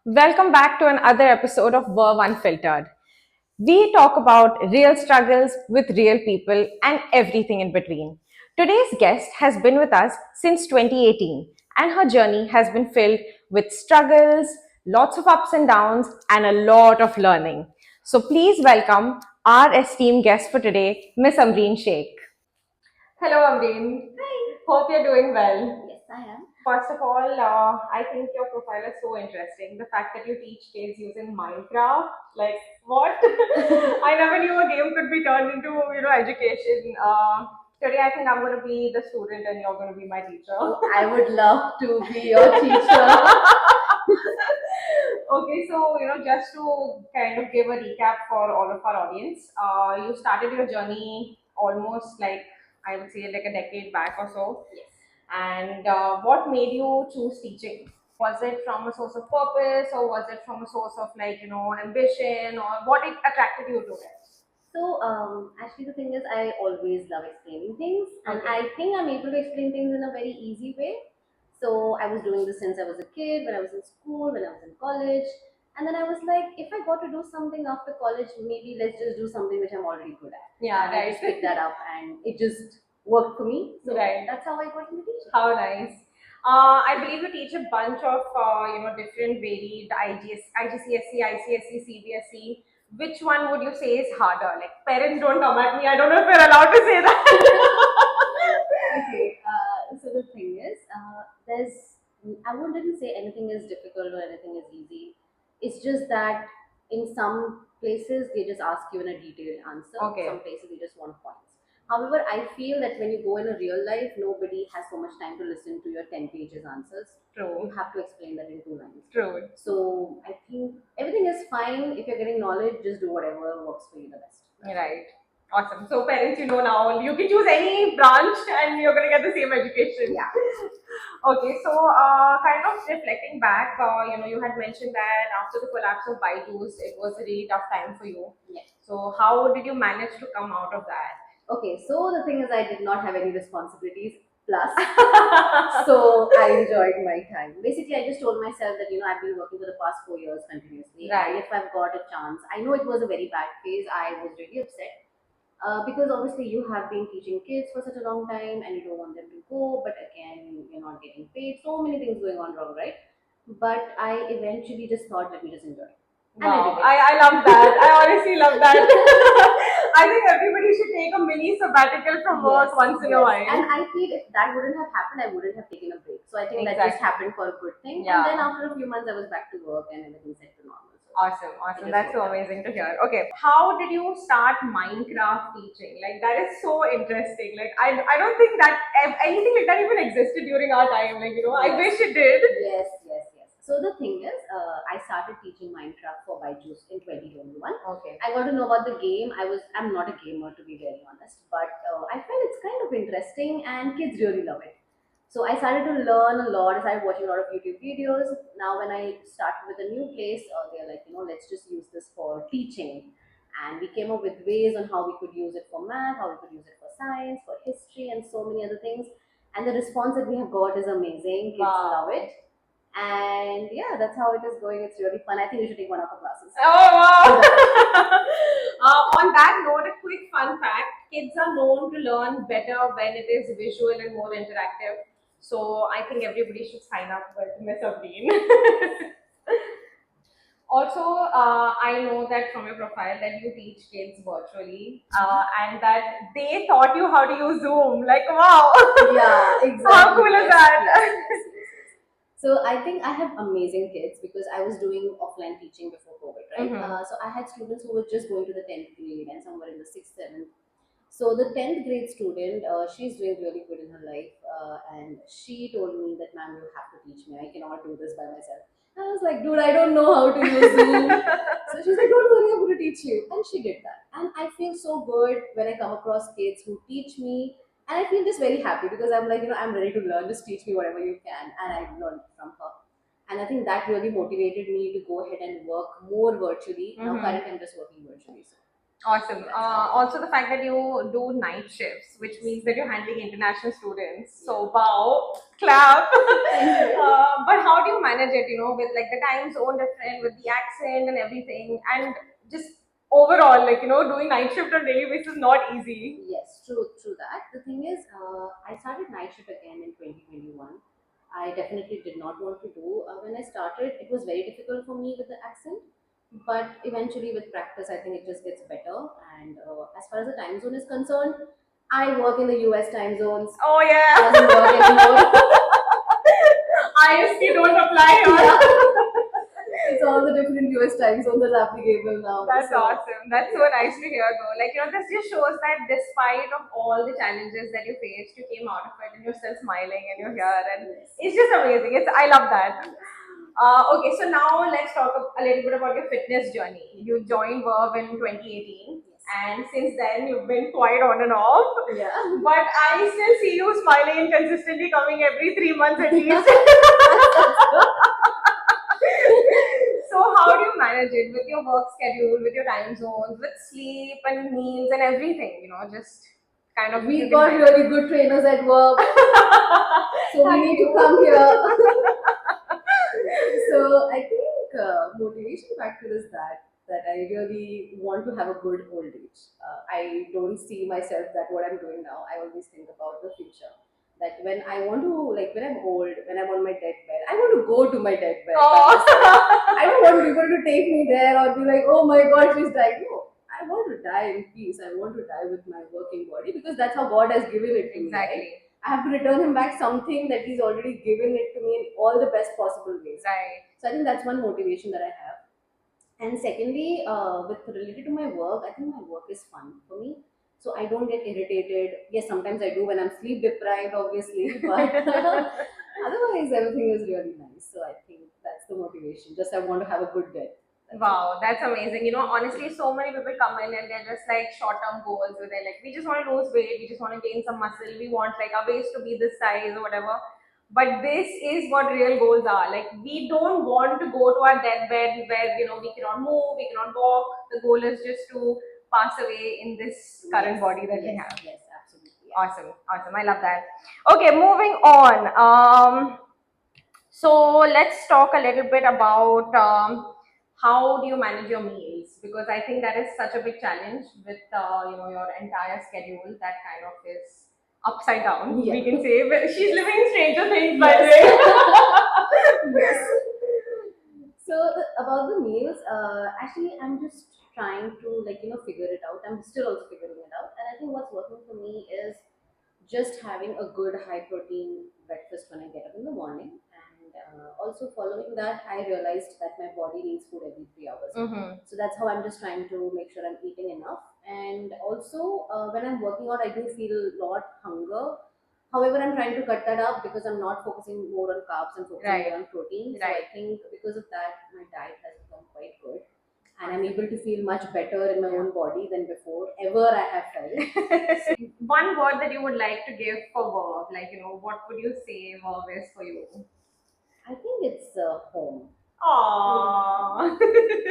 Welcome back to another episode of Verve Unfiltered. We talk about real struggles with real people and everything in between. Today's guest has been with us since 2018, and her journey has been filled with struggles, lots of ups and downs, and a lot of learning. So please welcome our esteemed guest for today, Miss Amreen Sheikh. Hello, Amreen. Hi. Hope you're doing well. Yes, I am. First of all, I think your profile is so interesting. The fact that you teach kids using Minecraft, like what? I never knew a game could be turned into education. Today, I think I'm going to be the student and you're going to be my teacher. Oh, I would love to be your teacher. Okay, so just to kind of give a recap for all of our audience, you started your journey almost like I would say like a decade back or so. Yes. And what made you choose teaching? Was it from a source of purpose, or was it from a source of like ambition, or what it attracted you to it? So, actually, the thing is, I always love explaining things, and Okay. I think I'm able to explain things in a very easy way. So, I was doing this since I was a kid, when I was in school, when I was in college, and then I was like, if I got to do something after college, maybe let's just do something which I'm already good at. Yeah, And I right. just picked that up, and it just worked for me. So, Right. that's how I got into teaching. How nice. I believe you teach a bunch of different varied IGCSE, ICSE, CBSE. Which one would you say is harder? Like parents don't come at me. I don't know if we're allowed to say that. Okay, so the thing is, I wouldn't say anything is difficult or anything is easy. It's just that in some places they just ask you in a detailed answer. Okay. Some places they just want points. However, I feel that when you go in a real life, nobody has so much time to listen to your 10 pages answers. True. You have to explain that in 2 lines. True. So I think everything is fine. If you're getting knowledge, just do whatever works for you the best. Right. Awesome. So parents, now you can choose any branch and you're gonna get the same education. Yeah. Okay. So kind of reflecting back, you had mentioned that after the collapse of Byju's, it was a really tough time for you. Yeah. So how did you manage to come out of that? Okay, so the thing is, I did not have any responsibilities. Plus, so I enjoyed my time. Basically, I just told myself that I've been working for the past 4 years continuously, Right. and if I've got a chance, I know it was a very bad phase. I was really upset because obviously you have been teaching kids for such a long time, and you don't want them to go, but again, you're not getting paid. So many things going on wrong, right? But I eventually just thought, let me just enjoy. And I Wow, did it. I love that. I honestly love that. I think everybody should take a mini sabbatical from work once in a while. And I feel if that wouldn't have happened, I wouldn't have taken a break. So I think that just Exactly. happened for a good thing. Yeah. And then after a few months, I was back to work and everything set to normal. So Awesome, it awesome. just That's so worked out. amazing to hear. Okay, how did you start Minecraft teaching? Like that is so interesting. Like I don't think that anything like that even existed during our time. Like I wish it did. Yes. So the thing is, I started teaching Minecraft for Byju's in 2021. Okay. I got to know about the game. I'm not a gamer to be very honest, but I find it's kind of interesting and kids really love it. So I started to learn a lot. I started watching a lot of YouTube videos. Now when I started with a new place, they're like, let's just use this for teaching. And we came up with ways on how we could use it for math, how we could use it for science, for history, and so many other things. And the response that we have got is amazing. Kids Wow. love it. And yeah, that's how it is going. It's really fun. I think you should take one of the classes. Oh wow! On that note, a quick fun fact: kids are known to learn better when it is visual and more interactive. So I think everybody should sign up with Miss Abdeen. Also, I know that from your profile that you teach kids virtually, and that they taught you how to use Zoom. Like, wow! Yeah, exactly. How cool is that? So I think I have amazing kids because I was doing offline teaching before COVID, right? Mhm. So I had students who were just going to the 10th grade and some were in the 6th, 7th. So the 10th grade student, she's doing really good in her life, and she told me that, ma'am, you have to teach me. I cannot do this by myself. I was like, dude, I don't know how to use Zoom. So she's like, don't worry, I'm going to teach you. And she did that. And I feel so good when I come across kids who teach me. And I feel just very happy because I'm like, I'm ready to learn. Just teach me whatever you can. And I learned from her. And I think that really motivated me to go ahead and work more virtually. Now, Mhm. currently, I'm just working virtually. So. Awesome. That's how. Also, the fact that you do night shifts, which Yes. means that you're handling international students. Yeah. So, wow, clap. Thank you. But how do you manage it, with like the time zone different, with the accent and everything, and just overall, doing night shift on daily basis is not easy. Yes, true that. The thing is, I started night shift again in 2021. I definitely did not want to do. When I started, it was very difficult for me with the accent, but eventually with practice, I think it just gets better. And as far as the time zone is concerned, I work in the US time zones. Oh, Doesn't work anymore. yeah. IST don't apply here. It's all the different US time zones that's applicable now. That's So awesome. That's so yeah. nice to hear, though. Like, this just shows that despite of all the challenges that you faced, you came out of it and you're still smiling and you're here, and Yes. it's just amazing. I love that. Yes. Okay, so now let's talk a little bit about your fitness journey. You joined Verve in 2018, Yes. and since then you've been quite on and off. Yeah. But I still see you smiling and consistently coming every 3 months at least. So how do you manage it with your work schedule, with your time zones, with sleep and meals and everything? Just kind of We keep in got mind. really good trainers at work, so we Thank need to you. come here. So I think motivation factor is that I really want to have a good old age. I don't see myself that what I'm doing now. I always think about the future. That when I want to, like when I'm old, when I'm on my deathbed, I want to go to my deathbed by myself. I don't want people to take me there or be like, oh my god, she's died. No, I want to die in peace. I want to die with my working body because that's how God has given it to me, right? Exactly. I have to return him back something that he's already given it to me in all the best possible ways. Right. So I think that's one motivation that I have. And secondly, with related to my work, I think my work is fun for me. So I don't get irritated. Yes, sometimes I do when I'm sleep deprived, obviously, but otherwise everything is really nice. So I think that's the motivation. Just I want to have a good day. That's it. Wow, that's amazing. Honestly, so many people come in and they're just like short-term goals where they're like, we just want to lose weight, we just want to gain some muscle, we want like our waist to be this size or whatever. But this is what real goals are. Like, we don't want to go to our deathbed where we cannot move, we cannot walk. The goal is just to pass away in this current Yes, body that we yes, have. yes, absolutely. Yeah. Awesome, awesome. I love that. Okay, moving on. So let's talk a little bit about how do you manage your meals, because I think that is such a big challenge with your entire schedule that kind of is upside down. Yeah. We can say, but she's living in Stranger Things, by the Yes. way. Yes. So about the meals, actually, I'm just trying to figure it out. I'm still also figuring it out, and I think what's working for me is just having a good high protein breakfast when I get up in the morning, and also following that, I realized that my body needs food every 3 hours. Mm-hmm. So that's how I'm just trying to make sure I'm eating enough. And also, when I'm working out, I do feel a lot hunger. However, I'm trying to cut that up because I'm not focusing more on carbs and focusing Right. more on protein. So Right. I think because of that, my diet has become quite good. And I'm able to feel much better in my own body than before ever I have felt. One word that you would like to give for Verve, like what would you say Verve is for you? I think it's home. Aww.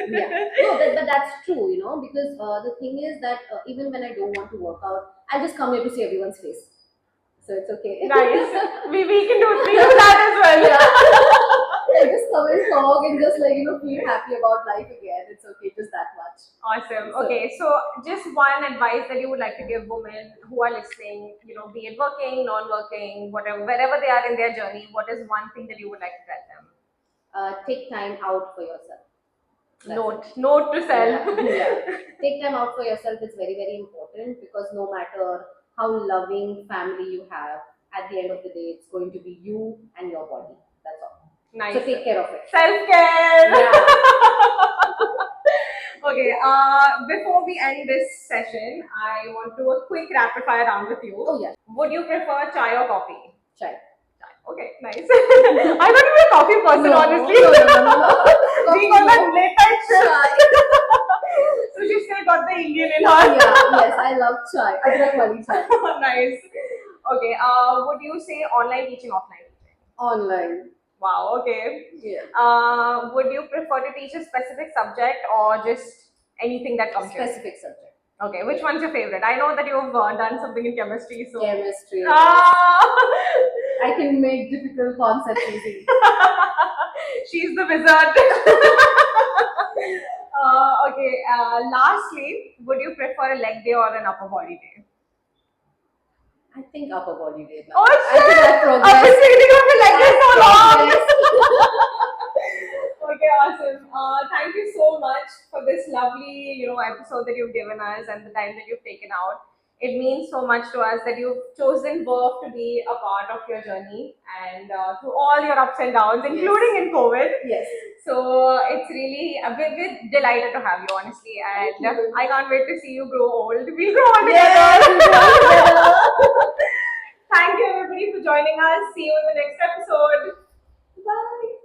Yeah. No, but that's true, because the thing is that even when I don't want to work out, I just come here to see everyone's face. So it's okay. Nice. We can do that as well. Yeah. I just come and talk and just feel happy about life again. It's okay, just that much. Awesome. So, Okay, so just one advice that you would like to give women who are listening, be it working, non-working, whatever, wherever they are in their journey, what is one thing that you would like to tell them? take time out for yourself. That's Note, it. note to self. Yeah, yeah. Take time out for yourself is very, very important because no matter how loving family you have, at the end of the day, it's going to be you and your body. That's all. Nice. So take care of it. Self-care. Yeah. Okay, before we end this session, I want to do a quick rapid fire round with you. Oh yeah, Would you prefer chai or coffee? chai. Okay, nice. I'm not even a coffee person, No, honestly. no. Being on that late night shift. Chai. So she still got the Indian in her. Yeah, yes, I love chai. Adrak wali chai. Nice. Okay, would you say online teaching, offline teaching? Online. Wow, okay. Yeah. Would you prefer to teach a specific subject or just anything that comes your way? Specific subject. Okay, which one's your favorite? I know that you've done something in chemistry, so. Chemistry. Ah! I can make difficult concepts easy. She's the wizard. Okay, lastly, would you prefer a leg day or an upper body day? I think upper body day now. Oh I think shit! I've I've been progressed. thinking of it like this so long. Progressed. Okay, awesome. Thank you so much for this lovely, episode that you've given us and the time that you've taken out. It means so much to us that you've chosen Verve to be a part of your journey and through all your ups and downs, including in COVID. Yes. So it's really, we're delighted to have you, honestly, and I can't wait to see you grow old. We'll grow old Yes, together. we'll grow together. Thank you, everybody, for joining us. See you in the next episode. Bye.